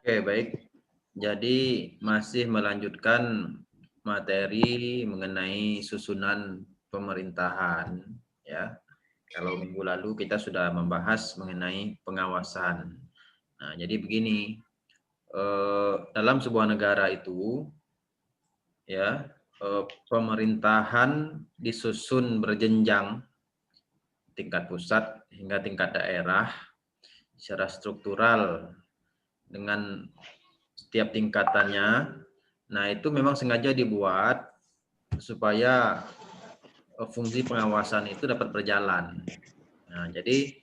Oke, baik. Jadi masih melanjutkan materi mengenai susunan pemerintahan, ya. Kalau minggu lalu kita sudah membahas mengenai pengawasan. Nah, jadi begini, dalam sebuah negara itu, ya, pemerintahan disusun berjenjang tingkat pusat hingga tingkat daerah secara struktural dengan setiap tingkatannya. Nah, itu memang sengaja dibuat supaya fungsi pengawasan itu dapat berjalan. Nah, jadi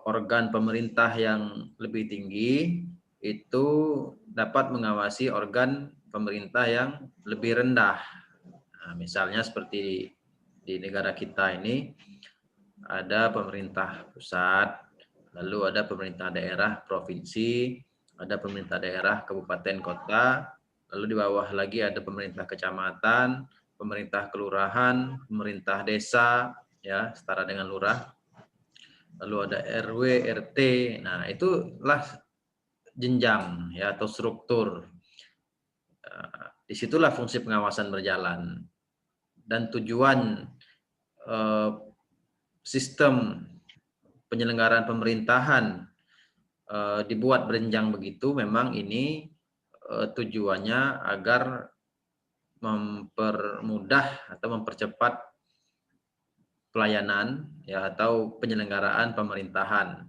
organ pemerintah yang lebih tinggi itu dapat mengawasi organ pemerintah yang lebih rendah. Nah, misalnya seperti di negara kita ini ada pemerintah pusat, lalu ada pemerintah daerah provinsi, ada pemerintah daerah kabupaten kota, lalu di bawah lagi ada pemerintah kecamatan, pemerintah kelurahan, pemerintah desa, ya setara dengan lurah, lalu ada RW, RT. Nah, itulah jenjang ya atau struktur. Disitulah fungsi pengawasan berjalan dan tujuan sistem penyelenggaraan pemerintahan dibuat berjenjang begitu. Memang ini tujuannya agar mempermudah atau mempercepat pelayanan ya atau penyelenggaraan pemerintahan.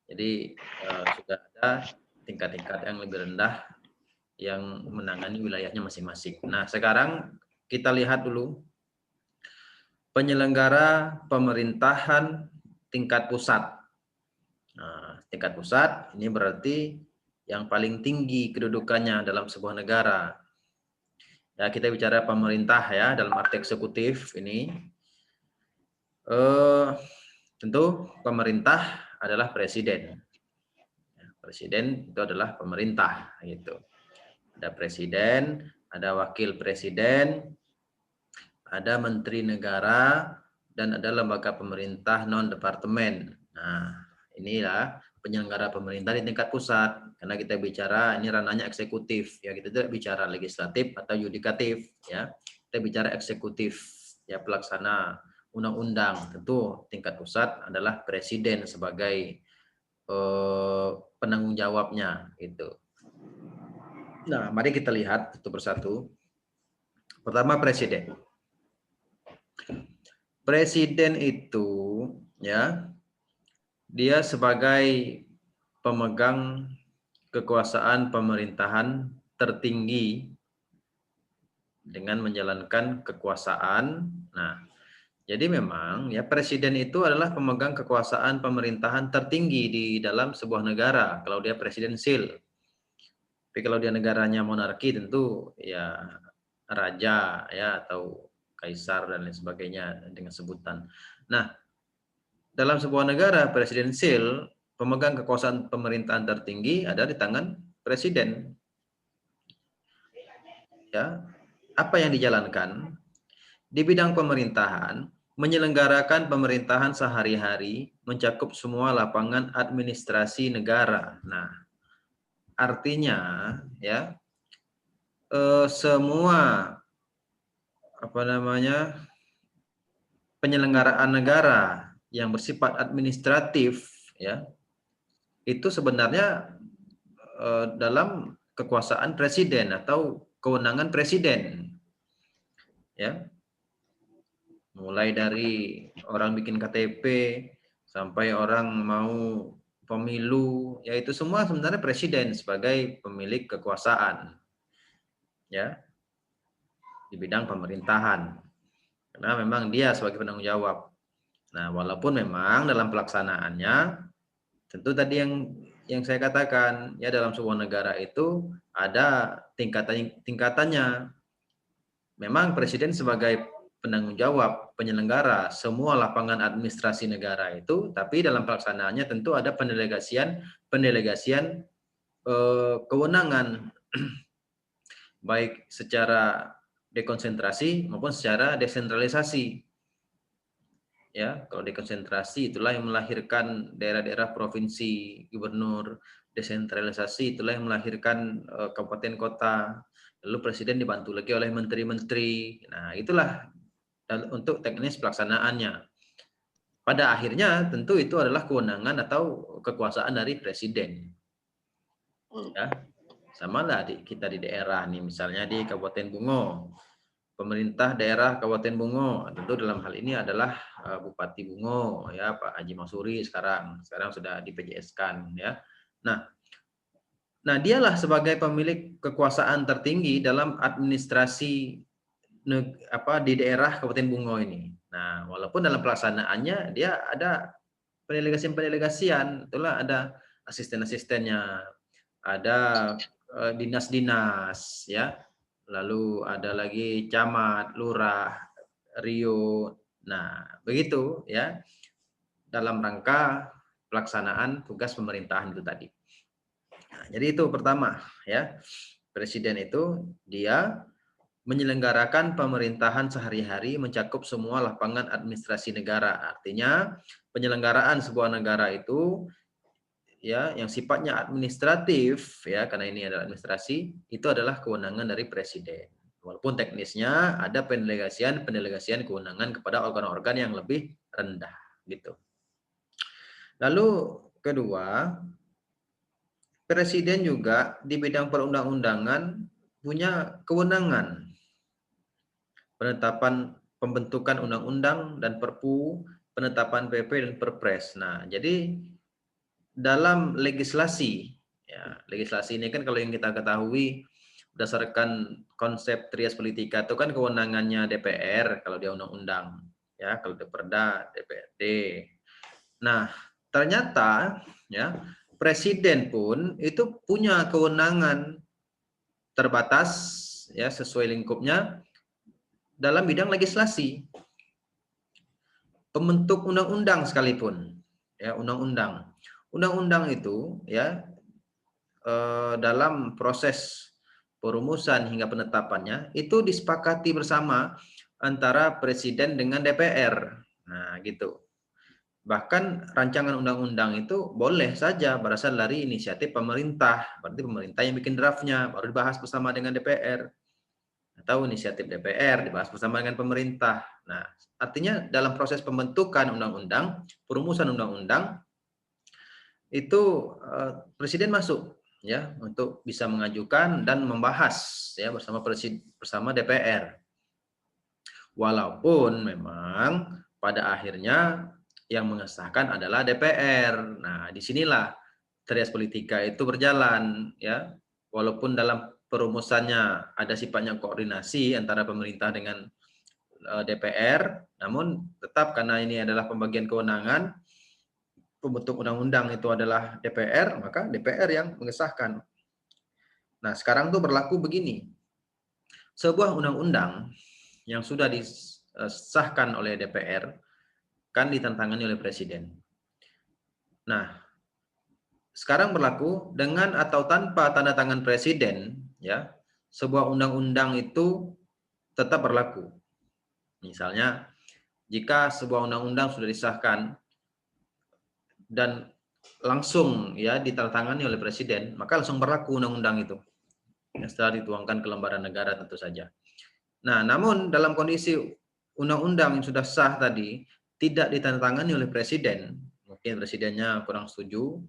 Jadi sudah ada tingkat-tingkat yang lebih rendah yang menangani wilayahnya masing-masing. Nah, sekarang kita lihat dulu penyelenggara pemerintahan tingkat pusat. Nah, tingkat pusat ini berarti yang paling tinggi kedudukannya dalam sebuah negara. Ya, kita bicara pemerintah ya dalam arti eksekutif ini. Tentu pemerintah adalah presiden. Presiden itu adalah pemerintah gitu. Ada presiden, ada wakil presiden, ada menteri negara, dan ada lembaga pemerintah non-departemen. Nah, inilah penyelenggara pemerintah di tingkat pusat. Karena kita bicara, ini ranahnya eksekutif. Ya, kita tidak bicara legislatif atau yudikatif. Ya, kita bicara eksekutif. Ya, pelaksana undang-undang. Tentu tingkat pusat adalah presiden sebagai penanggung jawabnya. Gitu. Nah, mari kita lihat satu persatu. Pertama, presiden. Presiden itu ya dia sebagai pemegang kekuasaan pemerintahan tertinggi dengan menjalankan kekuasaan. Nah, jadi memang ya presiden itu adalah pemegang kekuasaan pemerintahan tertinggi di dalam sebuah negara kalau dia presidensil. Tapi kalau dia negaranya monarki tentu ya raja ya atau kaisar dan lain sebagainya dengan sebutan. Nah, dalam sebuah negara presidensil, pemegang kekuasaan pemerintahan tertinggi ada di tangan presiden. Ya, apa yang dijalankan di bidang pemerintahan, menyelenggarakan pemerintahan sehari-hari, mencakup semua lapangan administrasi negara. Nah, artinya ya semua penyelenggaraan negara yang bersifat administratif ya itu sebenarnya dalam kekuasaan presiden atau kewenangan presiden ya, mulai dari orang bikin KTP sampai orang mau pemilu ya itu semua sebenarnya presiden sebagai pemilik kekuasaan ya di bidang pemerintahan karena memang dia sebagai penanggung jawab. Nah, walaupun memang dalam pelaksanaannya tentu tadi yang saya katakan ya dalam sebuah negara itu ada tingkatannya. Memang presiden sebagai penanggung jawab penyelenggara semua lapangan administrasi negara itu, tapi dalam pelaksanaannya tentu ada pendelegasian kewenangan baik secara dekonsentrasi maupun secara desentralisasi. ya. Kalau dekonsentrasi itulah yang melahirkan daerah-daerah provinsi, gubernur. Desentralisasi itulah yang melahirkan kabupaten kota. Lalu presiden dibantu lagi oleh menteri-menteri. Nah, itulah untuk teknis pelaksanaannya. Pada akhirnya tentu itu adalah kewenangan atau kekuasaan dari presiden. Ya, sama lah kita di daerah nih, misalnya di Kabupaten Bungo, pemerintah daerah Kabupaten Bungo, tentu dalam hal ini adalah Bupati Bungo, ya Pak Haji Mansuri sekarang sudah di PJS-kan, ya. Nah, dialah sebagai pemilik kekuasaan tertinggi dalam administrasi di daerah Kabupaten Bungo ini. Nah, walaupun dalam pelaksanaannya dia ada pendelegasian, itulah ada asisten-asistennya, ada dinas-dinas, ya, lalu ada lagi camat, lurah, rio. Nah, begitu ya dalam rangka pelaksanaan tugas pemerintahan itu tadi. Nah, jadi itu pertama, ya, presiden itu dia menyelenggarakan pemerintahan sehari-hari mencakup semua lapangan administrasi negara. Artinya penyelenggaraan sebuah negara itu ya yang sifatnya administratif, ya, karena ini adalah administrasi, itu adalah kewenangan dari presiden. Walaupun teknisnya ada pendelegasian kewenangan kepada organ-organ yang lebih rendah gitu. Lalu kedua, presiden juga di bidang perundang-undangan punya kewenangan penetapan pembentukan undang-undang dan perpu, penetapan PP dan perpres. Nah, jadi dalam legislasi, ya, legislasi ini kan kalau yang kita ketahui berdasarkan konsep trias politika itu kan kewenangannya DPR kalau dia undang-undang, ya, kalau Perda DPRD. Nah, ternyata ya presiden pun itu punya kewenangan terbatas ya sesuai lingkupnya dalam bidang legislasi. Pembentuk undang-undang sekalipun, ya, undang-undang itu ya dalam proses perumusan hingga penetapannya itu disepakati bersama antara presiden dengan DPR. Nah, gitu. Bahkan rancangan undang-undang itu boleh saja berasal dari inisiatif pemerintah, berarti pemerintah yang bikin draftnya baru dibahas bersama dengan DPR, atau inisiatif DPR dibahas bersama dengan pemerintah. Nah, artinya dalam proses pembentukan undang-undang, perumusan undang-undang itu presiden masuk, ya, untuk bisa mengajukan dan membahas ya bersama DPR. Walaupun memang pada akhirnya yang mengesahkan adalah DPR. Nah, disinilah trias politika itu berjalan, ya. Walaupun dalam perumusannya ada sifatnya koordinasi antara pemerintah dengan DPR, namun tetap karena ini adalah pembagian kewenangan, pembentuk undang-undang itu adalah DPR, maka DPR yang mengesahkan. Nah, sekarang tuh berlaku begini. Sebuah undang-undang yang sudah disahkan oleh DPR kan ditantangani oleh presiden. Nah, sekarang berlaku dengan atau tanpa tanda tangan presiden, ya, sebuah undang-undang itu tetap berlaku. Misalnya, jika sebuah undang-undang sudah disahkan dan langsung ya ditandatangani oleh presiden, maka langsung berlaku undang-undang itu. Setelah dituangkan ke lembaran negara tentu saja. Nah, namun dalam kondisi undang-undang yang sudah sah tadi tidak ditandatangani oleh presiden, mungkin presidennya kurang setuju,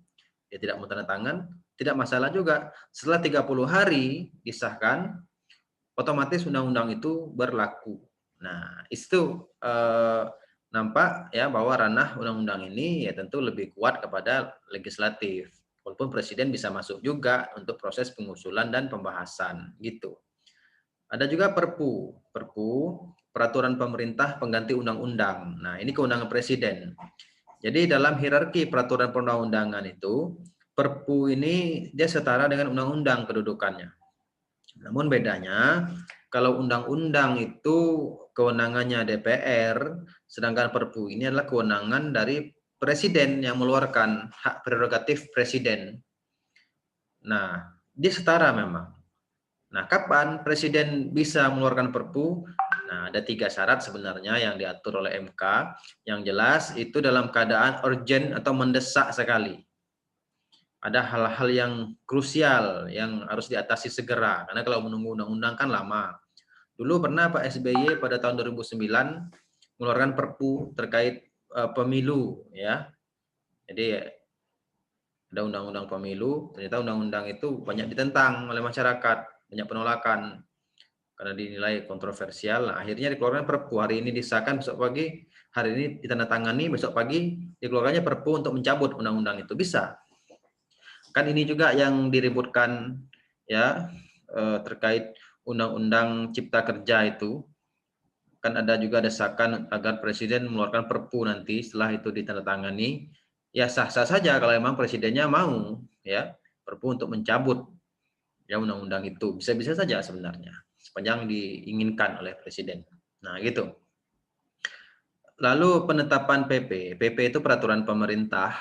dia tidak mau tanda tangan, tidak masalah juga. Setelah 30 hari disahkan, otomatis undang-undang itu berlaku. Nah, itu nampak ya bahwa ranah undang-undang ini ya tentu lebih kuat kepada legislatif. Walaupun presiden bisa masuk juga untuk proses pengusulan dan pembahasan gitu. Ada juga perpu, peraturan pemerintah pengganti undang-undang. Nah, ini kewenangan presiden. Jadi dalam hierarki peraturan perundang-undangan itu, perpu ini dia setara dengan undang-undang kedudukannya. Namun bedanya, kalau undang-undang itu kewenangannya DPR, sedangkan perpu ini adalah kewenangan dari presiden yang mengeluarkan hak prerogatif presiden. Nah, dia setara memang. Nah, kapan presiden bisa mengeluarkan perpu? Nah, ada 3 syarat sebenarnya yang diatur oleh MK. Yang jelas itu dalam keadaan urgent atau mendesak sekali. Ada hal-hal yang krusial yang harus diatasi segera. Karena kalau menunggu undang-undang kan lama. Dulu pernah Pak SBY pada tahun 2009 mengeluarkan Perpu terkait pemilu, ya. Jadi ada undang-undang pemilu, ternyata undang-undang itu banyak ditentang oleh masyarakat, banyak penolakan karena dinilai kontroversial. Nah, akhirnya dikeluarkan Perpu. Hari ini disahkan, besok pagi, hari ini ditandatangani, besok pagi dikeluarkannya Perpu untuk mencabut undang-undang itu. Bisa. Kan ini juga yang diributkan, ya, terkait undang-undang Cipta Kerja itu. Kan ada juga desakan agar presiden mengeluarkan Perpu nanti setelah itu ditandatangani. Ya sah-sah saja kalau memang presidennya mau, ya, Perpu untuk mencabut ya undang-undang itu. Bisa-bisa saja sebenarnya sepanjang diinginkan oleh presiden. Nah, gitu. Lalu penetapan PP. PP itu peraturan pemerintah.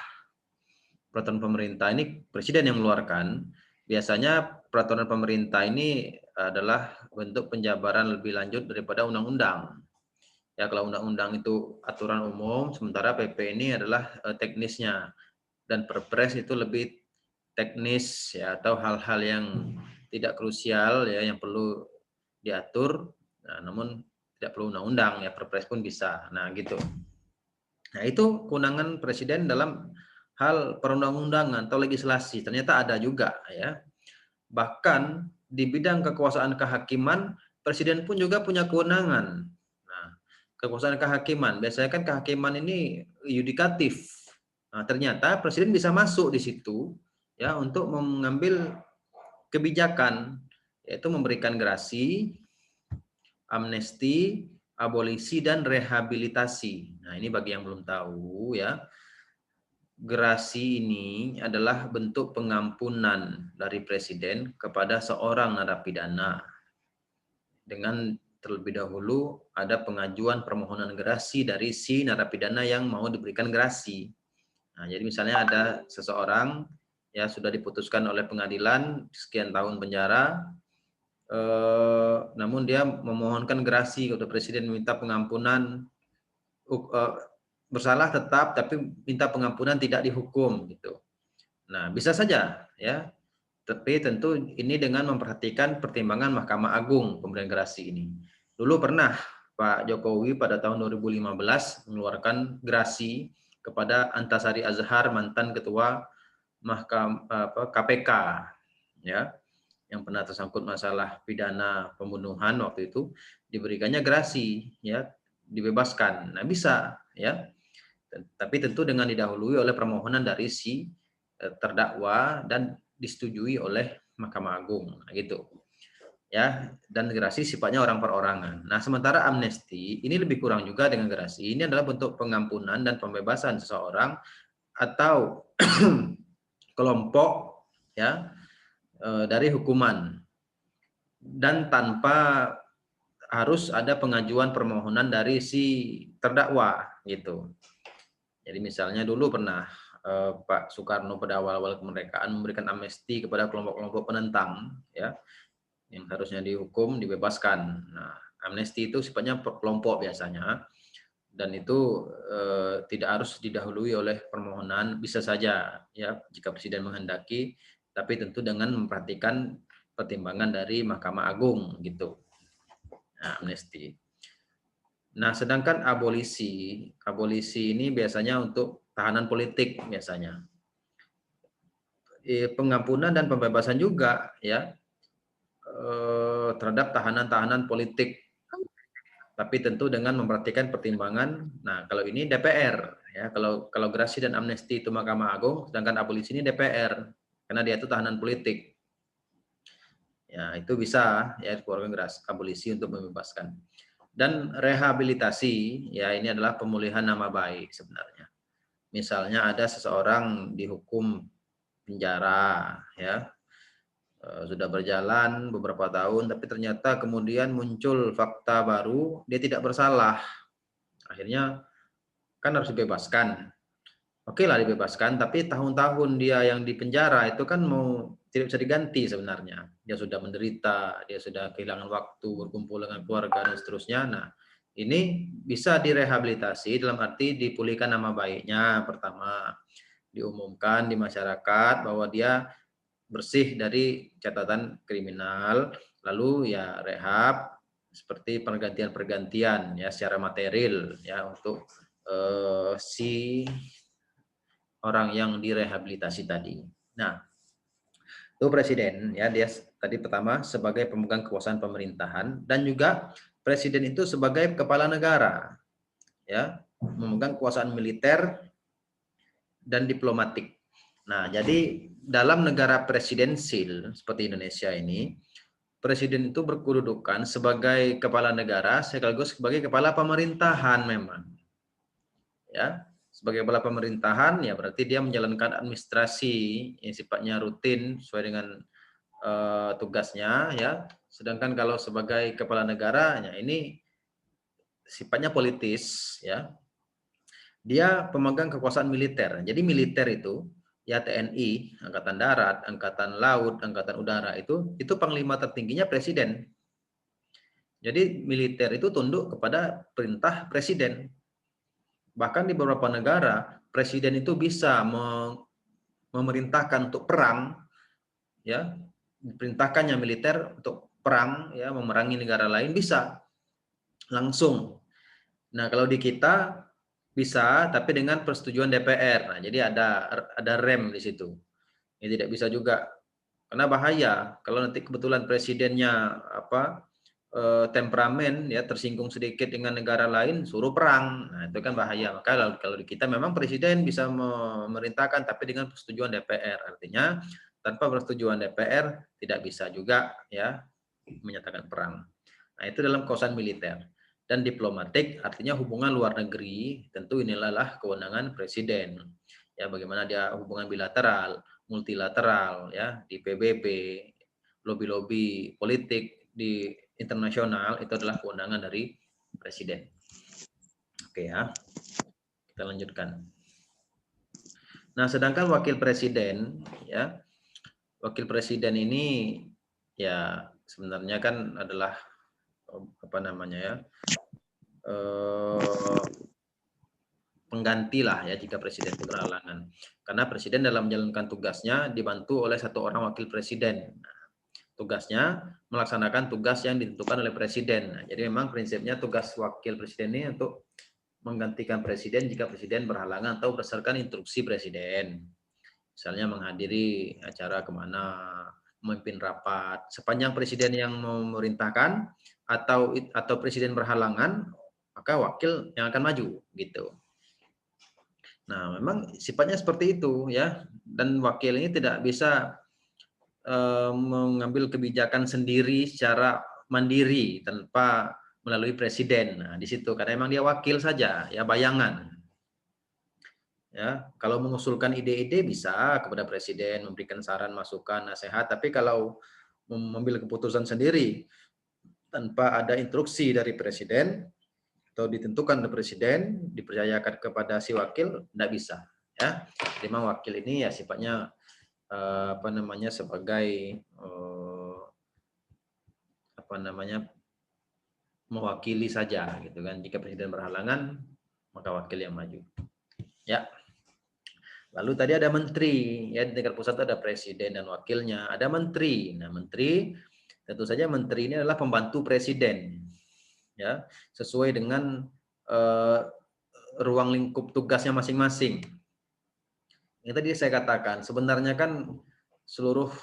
Peraturan pemerintah ini presiden yang mengeluarkan. Biasanya peraturan pemerintah ini adalah bentuk penjabaran lebih lanjut daripada undang-undang. Ya, kalau undang-undang itu aturan umum, sementara PP ini adalah teknisnya. Dan Perpres itu lebih teknis, ya, atau hal-hal yang tidak krusial, ya, yang perlu diatur. Nah, namun tidak perlu undang-undang, ya, Perpres pun bisa. Nah, gitu. Nah, itu kewenangan presiden dalam hal perundang-undangan atau legislasi. Ternyata ada juga, ya. Bahkan di bidang kekuasaan kehakiman, presiden pun juga punya kewenangan. Nah, kekuasaan kehakiman, biasanya kan kehakiman ini yudikatif. Nah, ternyata presiden bisa masuk di situ, ya, untuk mengambil kebijakan, yaitu memberikan gerasi, amnesti, abolisi, dan rehabilitasi. Nah, ini bagi yang belum tahu, ya. Gerasi ini adalah bentuk pengampunan dari presiden kepada seorang narapidana. Dengan terlebih dahulu ada pengajuan permohonan gerasi dari si narapidana yang mau diberikan gerasi. Nah, jadi misalnya ada seseorang, ya, sudah diputuskan oleh pengadilan sekian tahun penjara, namun dia memohonkan gerasi kepada presiden, meminta pengampunan, bersalah tetap tapi minta pengampunan tidak dihukum, gitu. Nah, bisa saja, ya, tapi tentu ini dengan memperhatikan pertimbangan Mahkamah Agung pemberian gerasi ini. Dulu pernah Pak Jokowi pada tahun 2015 mengeluarkan gerasi kepada Antasari Azhar, mantan ketua KPK, ya, yang pernah tersangkut masalah pidana pembunuhan waktu itu, diberikannya gerasi, ya, dibebaskan. Nah, bisa, ya. Tapi tentu dengan didahului oleh permohonan dari si terdakwa dan disetujui oleh Mahkamah Agung, nah, gitu. Ya, dan gerasi sifatnya orang per orangan. Nah, sementara amnesti ini lebih kurang juga dengan gerasi. Ini adalah bentuk pengampunan dan pembebasan seseorang atau kelompok, ya, dari hukuman dan tanpa harus ada pengajuan permohonan dari si terdakwa, gitu. Jadi misalnya dulu pernah Pak Soekarno pada awal-awal kemerdekaan memberikan amnesti kepada kelompok-kelompok penentang, ya, yang harusnya dihukum dibebaskan. Nah, amnesti itu sifatnya per kelompok biasanya, dan itu tidak harus didahului oleh permohonan, bisa saja, ya, jika presiden menghendaki, tapi tentu dengan memperhatikan pertimbangan dari Mahkamah Agung, gitu. Nah, amnesti. Nah, sedangkan abolisi ini biasanya untuk tahanan politik biasanya. Pengampunan dan pembebasan juga, ya, terhadap tahanan-tahanan politik. Tapi tentu dengan memperhatikan pertimbangan. Nah, kalau ini DPR, ya, kalau gerasi dan amnesti itu Mahkamah Agung, sedangkan abolisi ini DPR karena dia itu tahanan politik. Ya, itu bisa, ya, dikeluarkan gerasi abolisi untuk membebaskan. Dan rehabilitasi, ya, ini adalah pemulihan nama baik sebenarnya. Misalnya ada seseorang dihukum penjara, ya, sudah berjalan beberapa tahun, tapi ternyata kemudian muncul fakta baru, dia tidak bersalah. Akhirnya kan harus dibebaskan. oke lah dibebaskan, tapi tahun-tahun dia yang di penjara itu kan mau tidak bisa diganti sebenarnya. Dia sudah menderita, dia sudah kehilangan waktu berkumpul dengan keluarga dan seterusnya. Nah, ini bisa direhabilitasi dalam arti dipulihkan nama baiknya. Pertama, diumumkan di masyarakat bahwa dia bersih dari catatan kriminal, lalu ya rehab seperti pergantian-pergantian ya secara material ya untuk si orang yang direhabilitasi tadi. Nah, itu presiden ya, dia tadi pertama sebagai pemegang kekuasaan pemerintahan dan juga presiden itu sebagai kepala negara ya, memegang kekuasaan militer dan diplomatik. Nah, jadi dalam negara presidensil seperti Indonesia ini, presiden itu berkedudukan sebagai kepala negara sekaligus sebagai kepala pemerintahan memang. Ya, sebagai kepala pemerintahan ya berarti dia menjalankan administrasi yang sifatnya rutin sesuai dengan tugasnya ya. Sedangkan kalau sebagai kepala negara ya ini sifatnya politis ya. Dia pemegang kekuasaan militer. Jadi militer itu ya TNI, Angkatan Darat, Angkatan Laut, Angkatan Udara itu panglima tertingginya presiden. Jadi militer itu tunduk kepada perintah presiden. Bahkan di beberapa negara presiden itu bisa memerintahkan untuk perang, ya, diperintahkannya militer untuk perang, ya, memerangi negara lain bisa langsung. Nah, kalau di kita bisa, tapi dengan persetujuan DPR. Nah, jadi ada rem di situ. Ini tidak bisa juga, karena bahaya kalau nanti kebetulan presidennya temperamen ya tersinggung sedikit dengan negara lain suruh perang. Nah, itu kan bahaya. Maka kalau di kita memang presiden bisa memerintahkan tapi dengan persetujuan DPR. Artinya tanpa persetujuan DPR tidak bisa juga ya menyatakan perang. Nah, itu dalam kekuasaan militer. Dan diplomatik artinya hubungan luar negeri, tentu inilah kewenangan presiden. Ya, bagaimana dia hubungan bilateral, multilateral ya di PBB, lobby-lobby politik di internasional itu adalah kewenangan dari presiden. Oke ya. Kita lanjutkan. Nah, sedangkan wakil presiden ya, wakil presiden ini ya sebenarnya kan adalah apa namanya ya, pengganti lah ya jika presiden berhalangan. Karena presiden dalam menjalankan tugasnya dibantu oleh satu orang wakil presiden. Nah, tugasnya melaksanakan tugas yang ditentukan oleh presiden. Nah, jadi memang prinsipnya tugas wakil presiden ini untuk menggantikan presiden jika presiden berhalangan atau berdasarkan instruksi presiden. Misalnya menghadiri acara kemana, memimpin rapat. Sepanjang presiden yang memerintahkan atau presiden berhalangan, maka wakil yang akan maju gitu. Nah, memang sifatnya seperti itu ya. Dan wakil ini tidak bisa mengambil kebijakan sendiri secara mandiri tanpa melalui presiden. Nah, di situ karena memang dia wakil saja, ya bayangan. Ya, kalau mengusulkan ide-ide bisa kepada presiden, memberikan saran, masukan, nasihat, tapi kalau mengambil keputusan sendiri tanpa ada instruksi dari presiden atau ditentukan oleh presiden, dipercayakan kepada si wakil, tidak bisa. Ya, memang wakil ini ya sifatnya apa namanya sebagai apa namanya mewakili saja gitu kan. Jika presiden berhalangan, maka wakil yang maju. Ya. Lalu tadi ada menteri, ya di tingkat pusat ada presiden dan wakilnya, ada menteri. Nah, menteri tentu saja menteri ini adalah pembantu presiden. Ya, sesuai dengan ruang lingkup tugasnya masing-masing. Yang tadi saya katakan, sebenarnya kan seluruh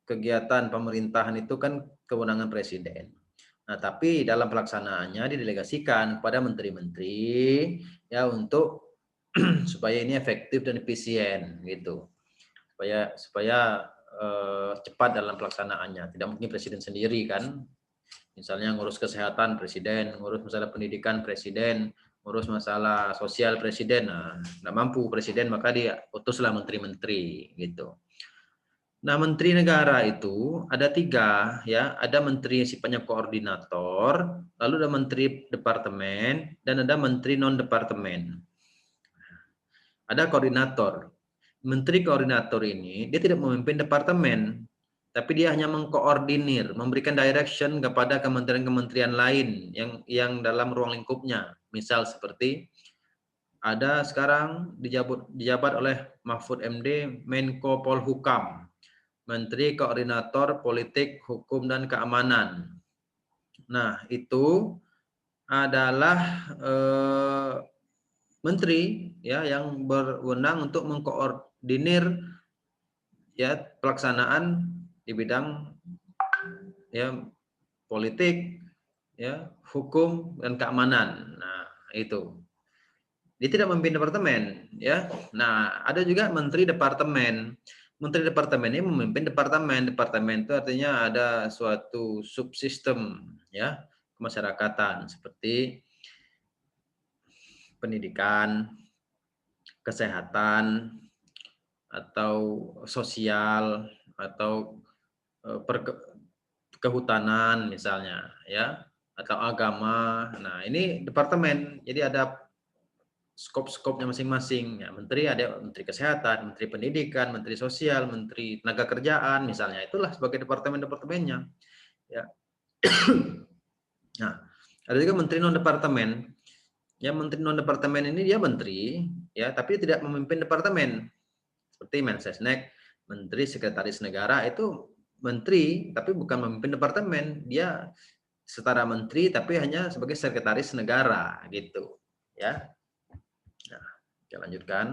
kegiatan pemerintahan itu kan kewenangan presiden. Nah, tapi dalam pelaksanaannya didelegasikan kepada menteri-menteri ya untuk supaya ini efektif dan efisien gitu. Supaya cepat dalam pelaksanaannya. Tidak mungkin presiden sendiri kan. Misalnya ngurus kesehatan presiden, ngurus masalah pendidikan presiden, ngurus masalah sosial presiden, nah nggak mampu presiden maka dia utuslah menteri-menteri gitu. Nah, menteri negara itu ada 3 ya, ada menteri yang sifatnya koordinator, lalu ada menteri departemen dan ada menteri non departemen. ada koordinator. Menteri koordinator ini dia tidak memimpin departemen, tapi dia hanya mengkoordinir, memberikan direction kepada kementerian-kementerian lain yang dalam ruang lingkupnya. Misal seperti ada sekarang dijabat oleh Mahfud MD Menko Polhukam, Menteri Koordinator Politik, Hukum dan Keamanan. Nah, itu adalah menteri ya yang berwenang untuk mengkoordinir ya pelaksanaan di bidang ya politik, ya hukum dan keamanan. Nah, itu. Dia tidak memimpin departemen, ya. Nah, ada juga menteri departemen. Menteri departemen ini memimpin departemen. Departemen itu artinya ada suatu subsistem, ya, kemasyarakatan seperti pendidikan, kesehatan, atau sosial, atau kehutanan misalnya, ya, atau agama. Nah, ini departemen. Jadi ada skop-skopnya masing-masing. Ya, menteri ada menteri kesehatan, menteri pendidikan, menteri sosial, menteri tenaga kerjaan misalnya. Itulah sebagai departemen-departemennya. Ya. Nah, ada juga menteri non departemen. Ya, menteri non departemen ini dia menteri, ya, tapi tidak memimpin departemen. Seperti Mensesnek, menteri sekretaris negara itu menteri tapi bukan memimpin departemen. Dia setara menteri tapi hanya sebagai sekretaris negara gitu, ya. Nah, kita lanjutkan.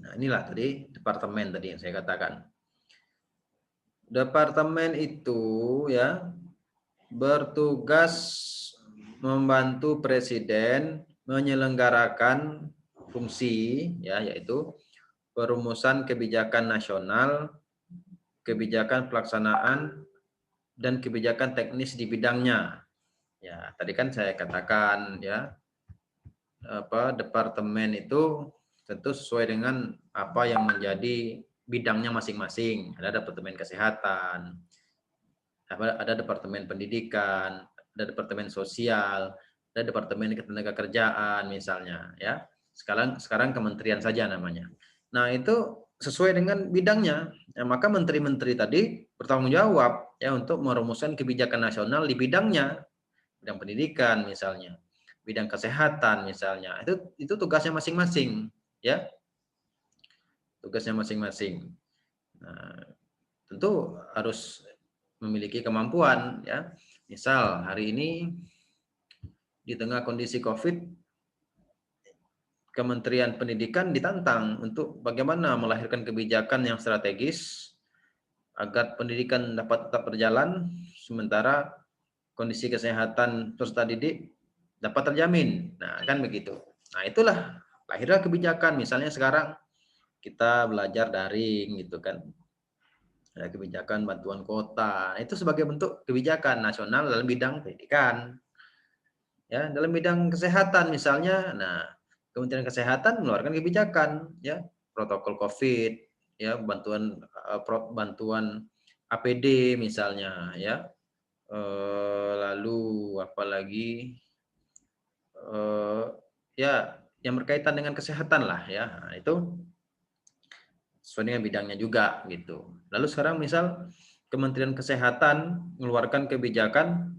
Nah, inilah tadi departemen tadi yang saya katakan. Departemen itu ya bertugas membantu presiden menyelenggarakan fungsi ya yaitu perumusan kebijakan nasional, kebijakan pelaksanaan dan kebijakan teknis di bidangnya. Ya, tadi kan saya katakan ya departemen itu tentu sesuai dengan apa yang menjadi bidangnya masing-masing. Ada departemen kesehatan, ada departemen pendidikan, ada departemen sosial, ada departemen ketenagakerjaan misalnya, ya. Sekarang kementerian saja namanya. Nah, itu sesuai dengan bidangnya. Ya, maka menteri-menteri tadi bertanggung jawab ya untuk merumuskan kebijakan nasional di bidangnya, bidang pendidikan misalnya, bidang kesehatan misalnya. Itu tugasnya masing-masing, ya. Tugasnya masing-masing. Nah, tentu harus memiliki kemampuan ya. Misal hari ini di tengah kondisi Covid, Kementerian Pendidikan ditantang untuk bagaimana melahirkan kebijakan yang strategis agar pendidikan dapat tetap berjalan sementara kondisi kesehatan peserta didik dapat terjamin. Nah, kan begitu. Nah, itulah lahirlah kebijakan. Misalnya sekarang kita belajar daring gitu kan. Ada kebijakan bantuan kuota. Nah, itu sebagai bentuk kebijakan nasional dalam bidang pendidikan. Ya, dalam bidang kesehatan misalnya, nah Kementerian Kesehatan mengeluarkan kebijakan, ya protokol COVID, ya bantuan APD misalnya, ya lalu apalagi ya yang berkaitan dengan kesehatan lah, ya nah, itu sesuai dengan bidangnya juga gitu. Lalu sekarang misal Kementerian Kesehatan mengeluarkan kebijakan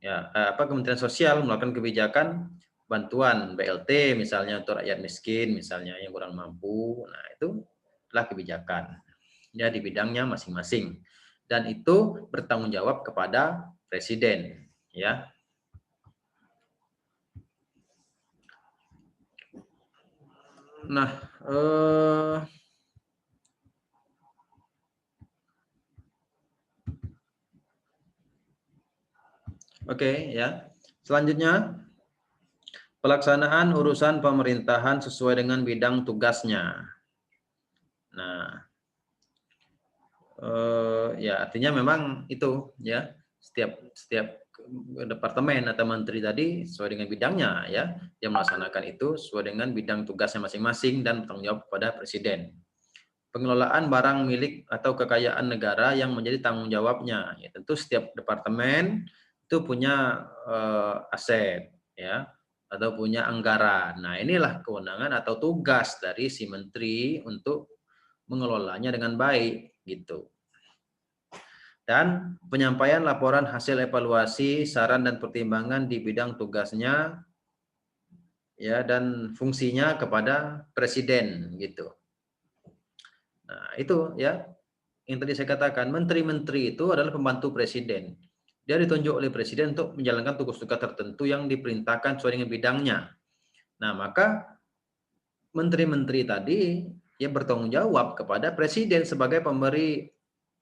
ya Kementerian Sosial mengeluarkan kebijakan bantuan BLT misalnya untuk rakyat miskin misalnya yang kurang mampu. Nah, itu adalah kebijakan ya di bidangnya masing-masing dan itu bertanggung jawab kepada presiden ya. Nah, oke, ya. Selanjutnya pelaksanaan urusan pemerintahan sesuai dengan bidang tugasnya. Nah, ya artinya memang itu ya setiap departemen atau menteri tadi sesuai dengan bidangnya ya yang melaksanakan itu sesuai dengan bidang tugasnya masing-masing dan bertanggung jawab kepada presiden. Pengelolaan barang milik atau kekayaan negara yang menjadi tanggung jawabnya. Ya, tentu setiap departemen itu punya aset ya. atau punya anggaran. Nah, inilah kewenangan atau tugas dari si menteri untuk mengelolanya dengan baik gitu. Dan penyampaian laporan hasil evaluasi, saran dan pertimbangan di bidang tugasnya ya dan fungsinya kepada presiden gitu. Nah, itu ya yang tadi saya katakan, menteri-menteri itu adalah pembantu presiden. Dia ditunjuk oleh presiden untuk menjalankan tugas-tugas tertentu yang diperintahkan sesuai dengan bidangnya. Nah, maka menteri-menteri tadi ya bertanggung jawab kepada presiden sebagai pemberi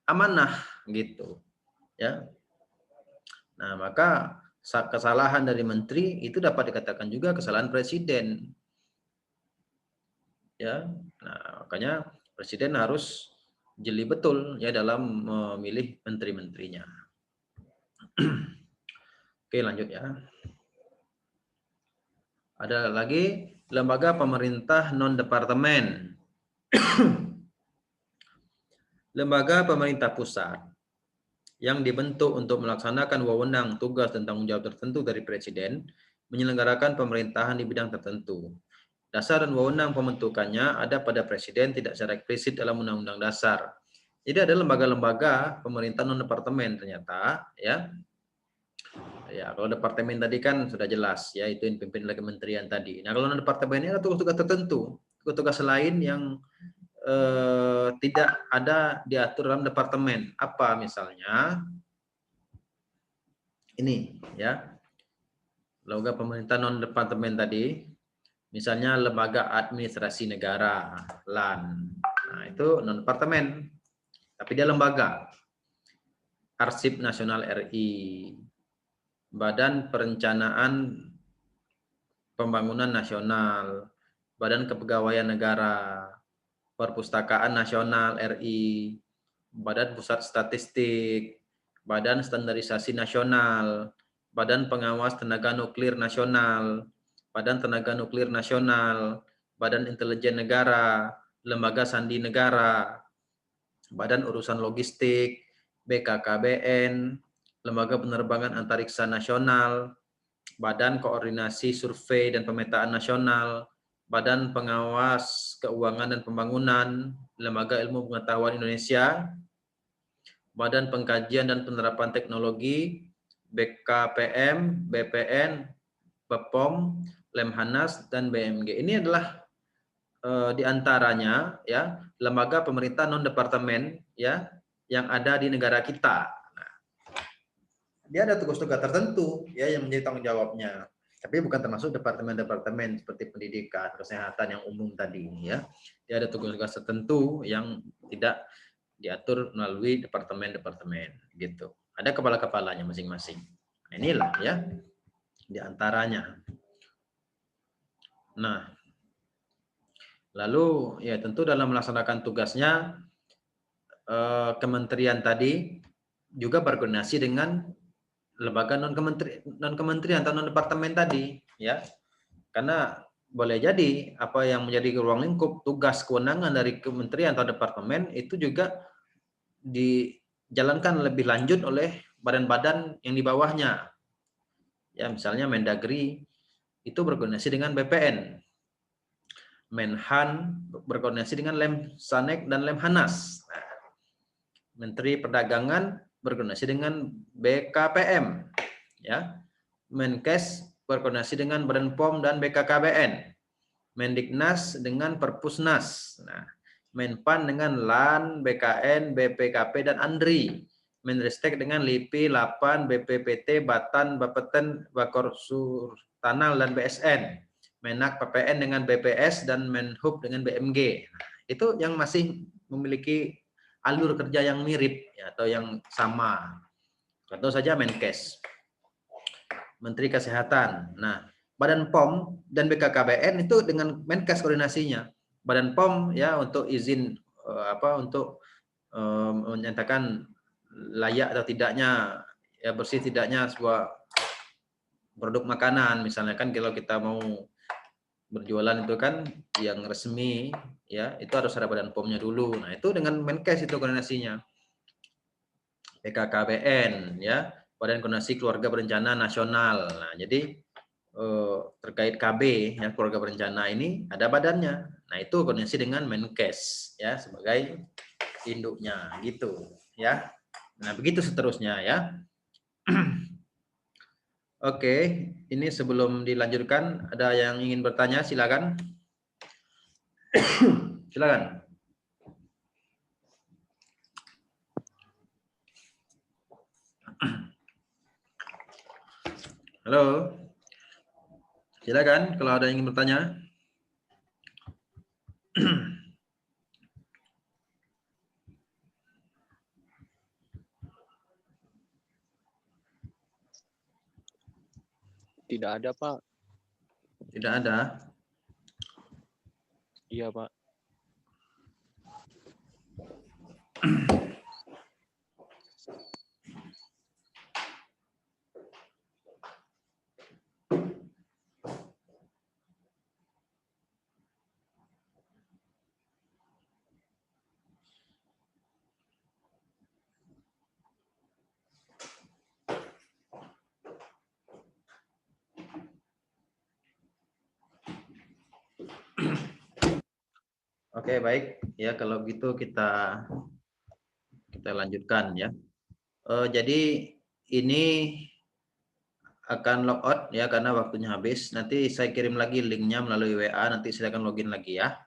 amanah gitu. Ya. Nah, maka kesalahan dari menteri itu dapat dikatakan juga kesalahan presiden. Ya. Nah, makanya presiden harus jeli betul ya dalam memilih menteri-menterinya. Oke, lanjut ya. Ada lagi lembaga pemerintah non-departemen. Lembaga pemerintah pusat yang dibentuk untuk melaksanakan wewenang, tugas, dan tanggung jawab tertentu dari presiden, menyelenggarakan pemerintahan di bidang tertentu. Dasar dan wewenang pembentukannya ada pada presiden, tidak secara eksplisit dalam Undang-Undang Dasar. Jadi ada lembaga-lembaga pemerintah non-departemen ternyata, ya. Ya, kalau departemen tadi kan sudah jelas, ya itu yang dipimpin oleh kementerian tadi. Nah, kalau non-departemennya ada tugas-tugas tertentu, tugas-tugas lain yang tidak ada diatur dalam departemen. Apa misalnya? Ini ya, lembaga pemerintah non departemen tadi, misalnya lembaga administrasi negara (LAN). Nah, itu non departemen, tapi dia lembaga. Arsip Nasional RI, Badan Perencanaan Pembangunan Nasional, Badan Kepegawaian Negara, Perpustakaan Nasional RI, Badan Pusat Statistik, Badan Standarisasi Nasional, Badan Pengawas Tenaga Nuklir Nasional, Badan Tenaga Nuklir Nasional, Badan Intelijen Negara, Lembaga Sandi Negara, Badan Urusan Logistik, BKKBN, Lembaga Penerbangan Antariksa Nasional, Badan Koordinasi Survei dan Pemetaan Nasional, Badan Pengawas Keuangan dan Pembangunan, Lembaga Ilmu Pengetahuan Indonesia, Badan Pengkajian dan Penerapan Teknologi, BKPM, BPN, BPOM, Lemhanas, dan BMG. Ini adalah diantaranya ya lembaga pemerintah non departemen ya yang ada di negara kita. Nah, dia ada tugas-tugas tertentu ya yang menjadi tanggung jawabnya. Tapi bukan termasuk departemen-departemen seperti pendidikan, kesehatan yang umum tadi ya. Dia ada tugas-tugas tertentu yang tidak diatur melalui departemen-departemen gitu. Ada kepala-kepalanya masing-masing. Nah, inilah ya diantaranya. Nah, lalu ya tentu dalam melaksanakan tugasnya kementerian tadi juga berkoordinasi dengan lembaga non kementerian atau non departemen tadi ya. Karena boleh jadi apa yang menjadi ruang lingkup tugas kewenangan dari kementerian atau departemen itu juga dijalankan lebih lanjut oleh badan-badan yang di bawahnya. Ya, misalnya Mendagri itu berkoordinasi dengan BPN. Menhan berkoordinasi dengan Lemsanek dan Lemhanas. Nah, Menteri Perdagangan berkoordinasi dengan BKPM. Ya. Menkes berkoordinasi dengan Badan POM dan BKKBN. Mendiknas dengan Perpusnas. Nah, Menpan dengan LAN, BKN, BPKP, dan ANDRI. Menristek dengan LIPI, LAPAN, BPPT, Batan, Bapeten, Bakorsur Tanal, dan BSN. Menak PPN dengan BPS, dan Menhub dengan BMG. Nah, itu yang masih memiliki alur kerja yang mirip ya, atau yang sama. Contoh saja Menkes, Menteri Kesehatan. Nah, Badan POM dan BKKBN itu dengan Menkes koordinasinya. Badan POM ya untuk izin untuk menyatakan layak atau tidaknya ya bersih tidaknya sebuah produk makanan, misalnya kan kalau kita mau berjualan itu kan yang resmi ya itu harus ada Badan POM-nya dulu. Nah, itu dengan Menkes itu koordinasinya. BKKBN ya, Badan Koordinasi Keluarga Berencana Nasional. Nah, jadi terkait KB ya, keluarga berencana ini ada badannya. Nah, itu koneksi dengan Menkes ya sebagai induknya gitu ya. Nah, begitu seterusnya ya. Oke, ini sebelum dilanjutkan ada yang ingin bertanya, silakan. Silakan. Halo. Silakan kalau ada yang ingin bertanya. Tidak ada, Pak. Tidak ada. Iya, Pak. Oke, baik. Ya, kalau gitu kita lanjutkan ya. Jadi ini akan logout ya karena waktunya habis. Nanti saya kirim lagi linknya melalui WA. Nanti silakan login lagi ya.